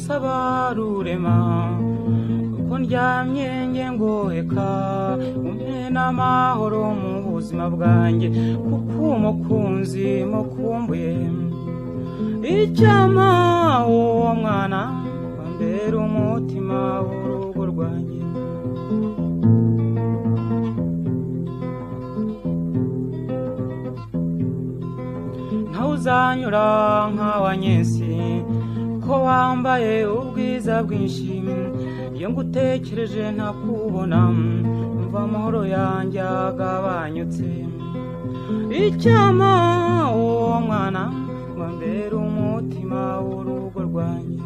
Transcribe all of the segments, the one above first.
ngusaba rurema uko ndyamye nge ngoheka umpe n'amahoro mu buzima bwanjye kuko umukunzi mukumbuye icyama uwo mwana wambera umutima w'urugo rwanjye ntawuzanyura nk'awanyensi ko wambaye ubwiza bwinshi iyo ngutekereje ntakubona umva amahoro yanjye agabanyutse icyama uwo mwana wambera umutima w'urugo rwanjye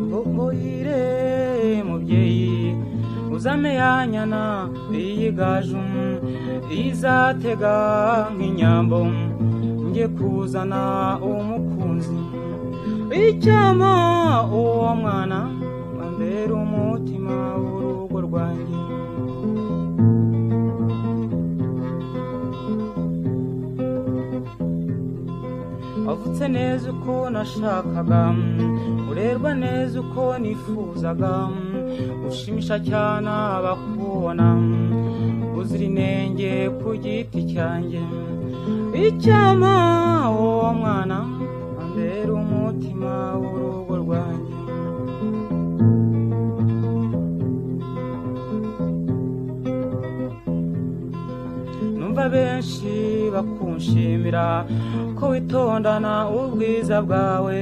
mbogoyire mubyeyi uzame yanyana iyigaju izatega nk'inyambo nge kuzana umukunzi icyama uwo mwana wambera umutima w'urugo rwanjye wavutse neza uko nashakaga urerwa neza uko nifuzaga ushimisha cyane abakubona uzira inenge ku giti cyanjye icyama uwo mwana wambera umutima w'urugo rwanjye numva benshi bakunshimira ko witondana ubwiza bwawe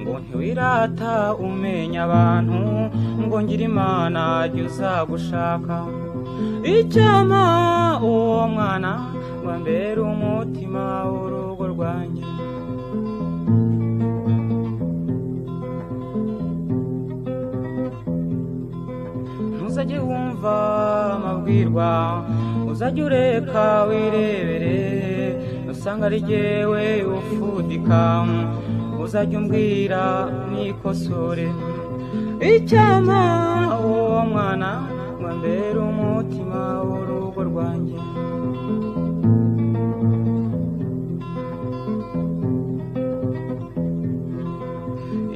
ngo ntiwirata umenya abantu ngo ngira imana jya uzagushaka icyama uwo mwana wambera umutima w'urugo rwanjye ntuzajye wumva amabwirwa uzajye ureka wirebere usanga ari jyewe ufudika uzajye umbwira nikosore icyama uwo mwana wambera umutima w'urugo rwanjye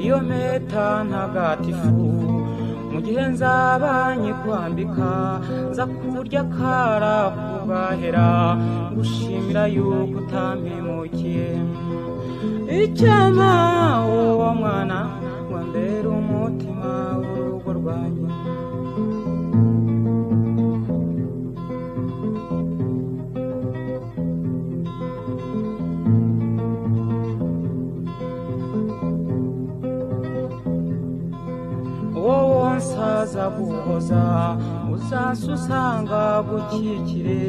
iyo mpeta ntagatifu mu gihe nzaba nyikwambika nza kurya kara kugahera gushimira yuko utampemukiye icyama uwo mwana wambera umutima w'urugo rwanjye wowe nsaza guhoza uzansusanga gukikire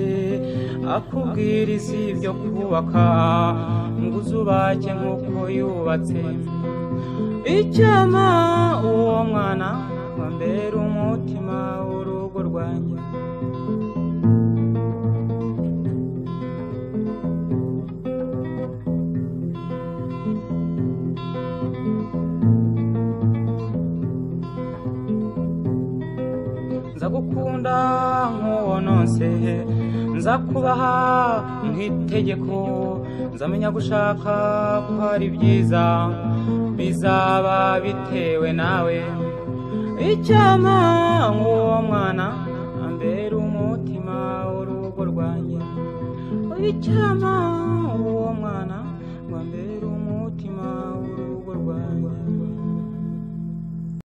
akubwiriza ibyo kubaka ngo uzubake nk'uko yubatse icyama uwo mwana wambera umutima w'urugo rwanjye nzagukunda nk'uwononse nzakubaha nk'itegeko nzamenya gushaka ko ari byiza bizaba bitewe nawe icyama nk'uwo mwana ambera umutima w'urugo rwanjye icyama uwo mwana wambera umutima w'urugo rwanjye